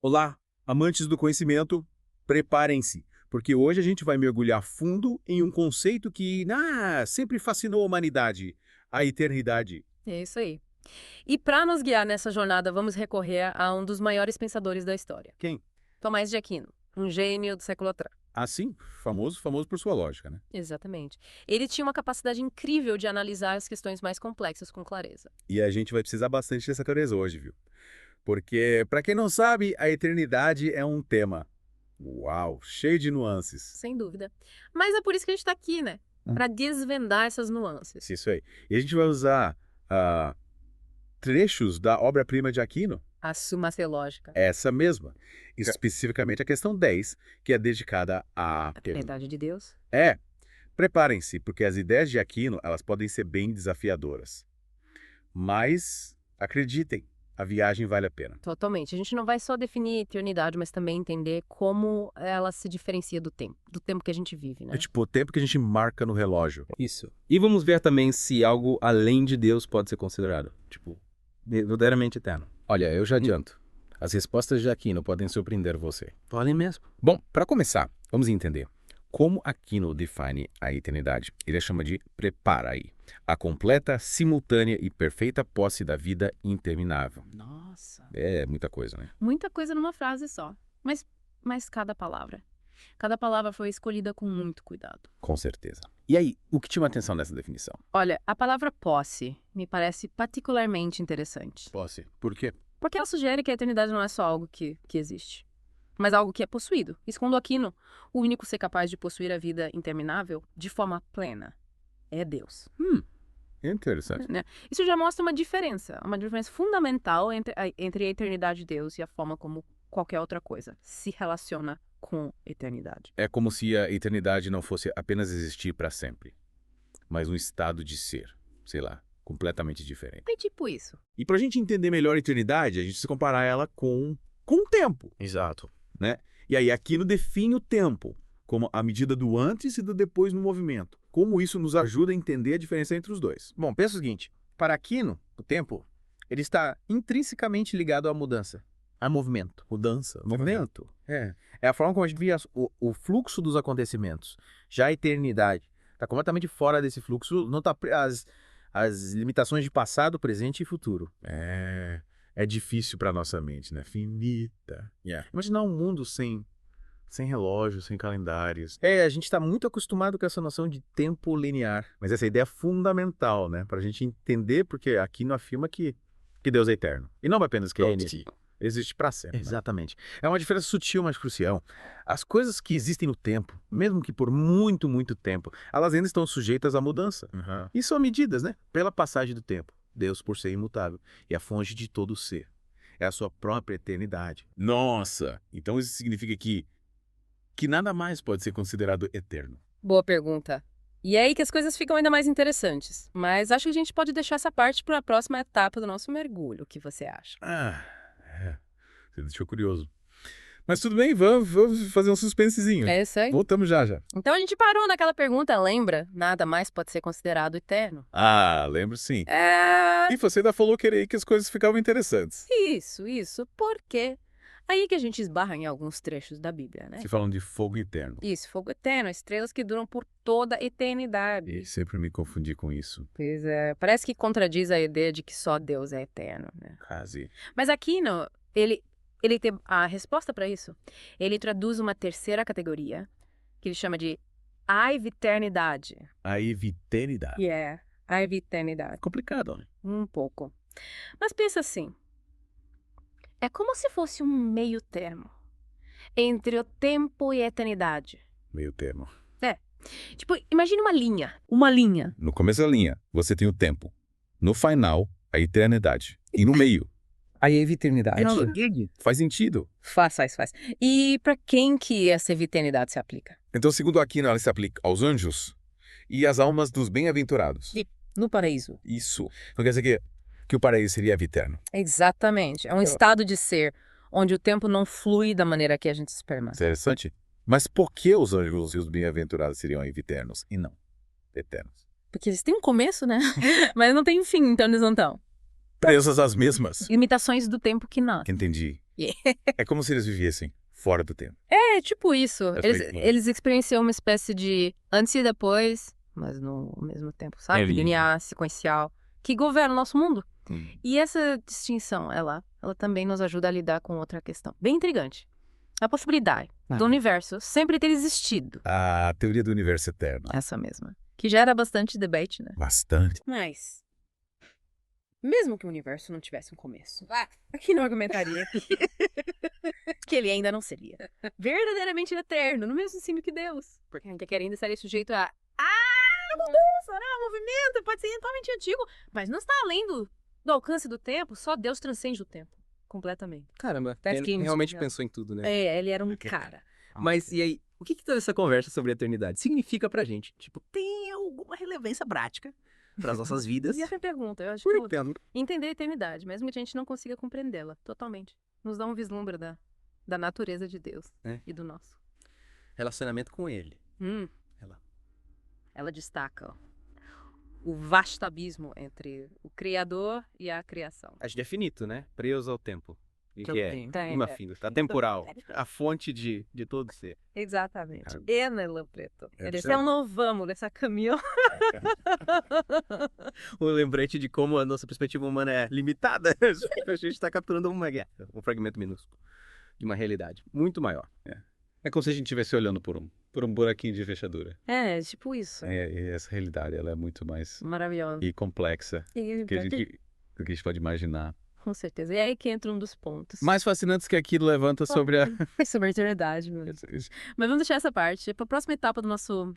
Olá, amantes do conhecimento, preparem-se, porque hoje a gente vai mergulhar fundo em um conceito que sempre fascinou a humanidade, a eternidade. É isso aí. E para nos guiar nessa jornada, vamos recorrer a um dos maiores pensadores da história, Quem? Tomás de Aquino, um gênio do século atrás. Assim, famoso por sua lógica, né? Exatamente. Ele tinha uma capacidade incrível de analisar as questões mais complexas com clareza. E a gente vai precisar bastante dessa clareza hoje, viu? Porque, para quem não sabe, a eternidade é um tema. Uau, cheio de nuances. Sem dúvida. Mas é por isso que a gente está aqui, né? Para desvendar essas nuances. Isso aí. E a gente vai usar ah, trechos da obra-prima de Aquino. A suma teológica. Essa mesma. Especificamente a questão 10, que é dedicada à A verdade de Deus. É, preparem-se, porque as ideias de Aquino, elas podem ser bem desafiadoras. Mas, acreditem, a viagem vale a pena. Totalmente. A gente não vai só definir a eternidade, mas também entender como ela se diferencia do tempo que a gente vive, né? É tipo o tempo que a gente marca no relógio. Isso. E vamos ver também se algo além de Deus pode ser considerado, tipo, verdadeiramente eterno. Olha, eu já adianto. As respostas de Aquino podem surpreender você. Podem mesmo. Bom, para começar, vamos entender. Como Aquino define a eternidade? Ele a chama de prepara aí. A completa, simultânea e perfeita posse da vida interminável. Nossa. É muita coisa, né? Muita coisa numa frase só. Mas cada palavra. Cada palavra foi escolhida com muito cuidado. Com certeza. E aí, o que chama atenção nessa definição? Olha, a palavra posse me parece particularmente interessante. Posse. Por quê? Porque ela sugere que a eternidade não é só algo que existe, mas algo que é possuído. E segundo Aquino, o único ser capaz de possuir a vida interminável de forma plena é Deus. Interessante. Né? Isso já mostra uma diferença fundamental entre a eternidade de Deus e a forma como qualquer outra coisa se relaciona com eternidade. É como se a eternidade não fosse apenas existir para sempre, mas um estado de ser, sei lá, completamente diferente. É tipo isso. E para a gente entender melhor a eternidade, a gente precisa comparar ela com o tempo. Exato. E aí, Aquino define o tempo como a medida do antes e do depois no movimento. Como isso nos ajuda a entender a diferença entre os dois. Bom, pensa o seguinte, para Aquino, o tempo, ele está intrinsecamente ligado à mudança, a movimento. Mudança, movimento. É a forma como a gente vê o fluxo dos acontecimentos. Já a eternidade está completamente fora desse fluxo, não tá as limitações de passado, presente e futuro. É difícil para nossa mente, né? Finita. Imaginar um mundo sem relógios, sem calendários. A gente está muito acostumado com essa noção de tempo linear. Mas essa ideia é fundamental, né? Para a gente entender, porque Aquino afirma que Deus é eterno. E não apenas que existe para sempre. Né? Exatamente. É uma diferença sutil, mas crucial. As coisas que existem no tempo, mesmo que por muito, muito tempo, elas ainda estão sujeitas à mudança. E são medidas, né? Pela passagem do tempo. Deus, por ser imutável, é a fonte de todo ser. É a sua própria eternidade. Nossa! Então isso significa que nada mais pode ser considerado eterno. Boa pergunta. E é aí que as coisas ficam ainda mais interessantes. Mas acho que a gente pode deixar essa parte para a próxima etapa do nosso mergulho. O que você acha? Você deixou curioso. Mas tudo bem, vamos fazer um suspensezinho. É isso aí. Voltamos já. Então a gente parou naquela pergunta, lembra? Nada mais pode ser considerado eterno. Lembro sim. É... E você ainda falou que as coisas ficavam interessantes. Isso. Por quê? Aí que a gente esbarra em alguns trechos da Bíblia, né? Que falam de fogo eterno. Isso, fogo eterno, estrelas que duram por toda a eternidade. E sempre me confundi com isso. Pois é, parece que contradiz a ideia de que só Deus é eterno, né? Quase. Mas Aquino, ele tem a resposta para isso. Ele traduz uma terceira categoria, que ele chama de a-viternidade. A eviternidade. A eviternidade. Complicado, né? Um pouco. Mas pensa assim, é como se fosse um meio termo entre o tempo e a eternidade. Meio termo. Tipo, imagine uma linha. No começo da linha, você tem o tempo. No final, a eternidade. E no meio. A eternidade. Faz sentido. Faz. E para quem que essa eviternidade se aplica? Então, segundo Aquino, ela se aplica aos anjos e às almas dos bem-aventurados. No paraíso. Isso. Não quer dizer que o paraíso seria eterno. Exatamente. É um estado de ser onde o tempo não flui da maneira que a gente espera. Interessante. Mas por que os anjos e os bem-aventurados seriam eternos e não eternos? Porque eles têm um começo, né? Mas não tem fim, então eles não estão. Presas às mesmas. Limitações do tempo que não. Entendi. É como se eles vivessem fora do tempo. É tipo isso. Eu Eles, sei como. eles experienciam uma espécie de antes e depois, mas no mesmo tempo, sabe? É lindo. Linear, sequencial, que governa o nosso mundo. Hum. E essa distinção, ela também nos ajuda a lidar com outra questão. Bem intrigante. A possibilidade do universo sempre ter existido. A teoria do universo eterno. Essa mesma. Que gera bastante debate, né? Bastante. Mas, mesmo que o universo não tivesse um começo, aqui não argumentaria que ele ainda não seria verdadeiramente eterno, no mesmo sentido que Deus. Porque ainda ainda estaria sujeito a mudança, né? O movimento pode ser totalmente antigo, mas não está além do alcance do tempo, só Deus transcende o tempo. Completamente. Caramba, That's ele games, realmente né? pensou em tudo, né? É, ele era um cara. Mas e aí, o que toda essa conversa sobre a eternidade significa pra gente? Tipo, tem alguma relevância prática pras nossas vidas? E essa é a pergunta, eu acho Por que exemplo, entender a eternidade, mesmo que a gente não consiga compreendê-la totalmente, nos dá um vislumbre da natureza de Deus e do nosso. relacionamento com ele. Ela destaca o vasto abismo entre o Criador e a criação. A gente é finito, né? Preso ao tempo. E Que que eu é tenho. Tem, uma é. fino, tá temporal. A fonte de todo ser. Exatamente. Ah, Ela, preto. é Esse certo. é um novamo dessa caminhão. Um lembrete de como a nossa perspectiva humana é limitada. A gente tá capturando um fragmento minúsculo de uma realidade muito maior. É como se a gente estivesse olhando por um buraquinho de fechadura. É, tipo isso. E essa realidade ela é muito mais Maravilhoso. e complexa do que a gente pode imaginar. Com certeza. E é aí que entra um dos pontos. Mais fascinantes que aquilo levanta sobre a... Sobre a eternidade, mano. Mas vamos deixar essa parte para a próxima etapa do nosso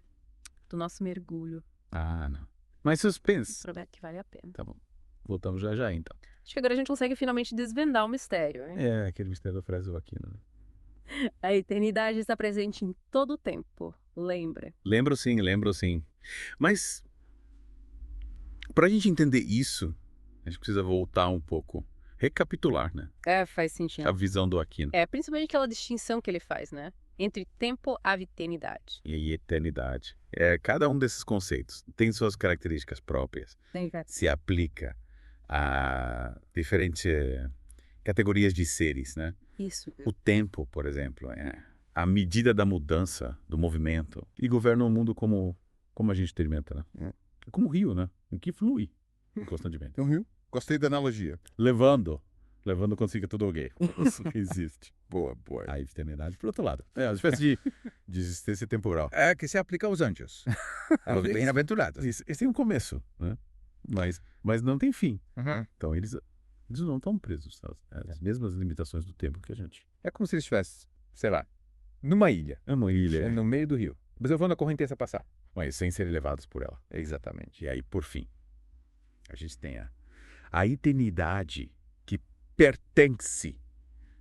mergulho. Ah, não. Mais suspense. Prometo que vale a pena. Tá bom. Voltamos já, então. Acho que agora a gente consegue finalmente desvendar o mistério, hein? É, aquele mistério do Fresno aqui, né? A eternidade está presente em todo o tempo. Lembra? Lembro sim. Mas, pra gente entender isso, a gente precisa voltar um pouco. Recapitular, né? É, faz sentido. A visão do Aquino. É, principalmente aquela distinção que ele faz, né? Entre tempo e eternidade. E aí, eternidade. Cada um desses conceitos tem suas características próprias. Se aplica a diferentes categorias de seres, né? Isso. O tempo, por exemplo, é a medida da mudança, do movimento. E governa o mundo como a gente experimenta, né? É como o rio, né? O que flui constantemente. É um rio. Gostei da analogia. Levando quando fica tudo ok. Isso que existe. Boa. A eternidade, por outro lado. É uma espécie de existência temporal. É que se aplica aos anjos. Aos bem-aventurados. Eles têm um começo, né? Mas não tem fim. Uhum. Então eles não estão presos às mesmas limitações do tempo que a gente. É como se eles estivessem, sei lá, numa ilha. É uma ilha, No meio do rio. Observando a correnteza passar. mas sem serem levados por ela. Exatamente. E aí, por fim, a gente tem a eternidade que pertence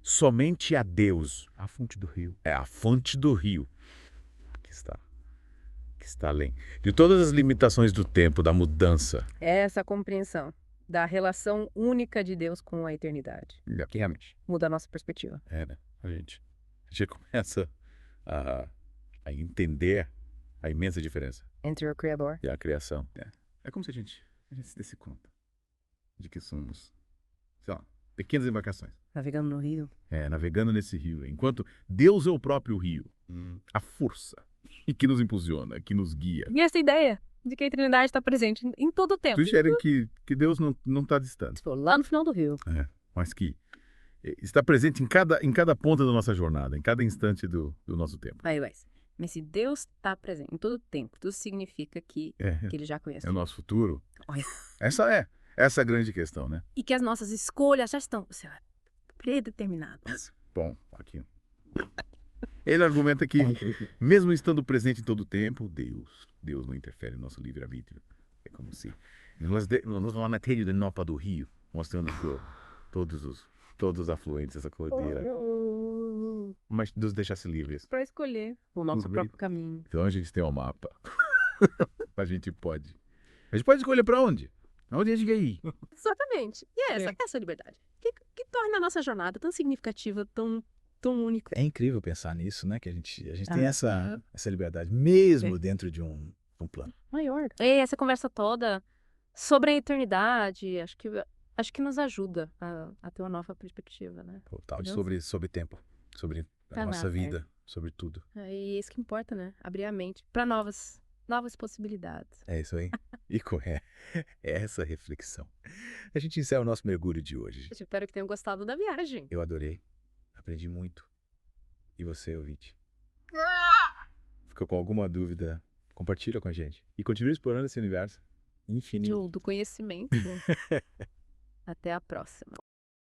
somente a Deus. A fonte do rio. É a fonte do rio que está além de todas as limitações do tempo, da mudança. É essa compreensão da relação única de Deus com a eternidade. Que realmente. Muda a nossa perspectiva. Né? A gente começa a entender a imensa diferença Entre o Criador. e a criação. É como se a gente se desse conta de que somos, sei lá, pequenas embarcações. Navegando no rio. Navegando nesse rio. Enquanto Deus é o próprio rio. A força que nos impulsiona, que nos guia. E essa ideia de que a eternidade está presente em todo o tempo. Sugerem que Deus não está distante, Lá no final do rio. mas que está presente em cada ponta da nossa jornada, em cada instante do nosso tempo. Aí vai. Mas se Deus está presente em todo o tempo, tudo significa que ele já conhece. É o nosso futuro. Olha. Essa é a grande questão, né? E que as nossas escolhas já estão predeterminadas. Bom, aqui. Ele argumenta que, mesmo estando presente em todo o tempo, Deus não interfere no nosso livre-arbítrio. É como se nós lá na telha da Nopa do Rio, mostrando todos os afluentes dessa cordeira, mas nos deixasse livres. Para escolher o nosso Nos próprio caminho. Então a gente tem um mapa. A gente pode escolher para onde? Aonde a gente quer ir? Exatamente. E essa é a liberdade. Que torna a nossa jornada tão significativa, tão única. É incrível pensar nisso, né? Que a gente tem essa liberdade, mesmo dentro de um plano. Maior. E essa conversa toda sobre a eternidade, acho que Acho que nos ajuda a ter uma nova perspectiva, né? Total, Entendeu? sobre tempo, sobre a Pra nossa nada, vida, sobre tudo. E é isso que importa, né? Abrir a mente para novas possibilidades. É isso aí. E é essa reflexão. A gente encerra o nosso mergulho de hoje. Eu espero que tenham gostado da viagem. Eu adorei. Aprendi muito. E você, ouvinte? Ficou com alguma dúvida? Compartilha com a gente. E continue explorando esse universo infinito. Do conhecimento. Até a próxima.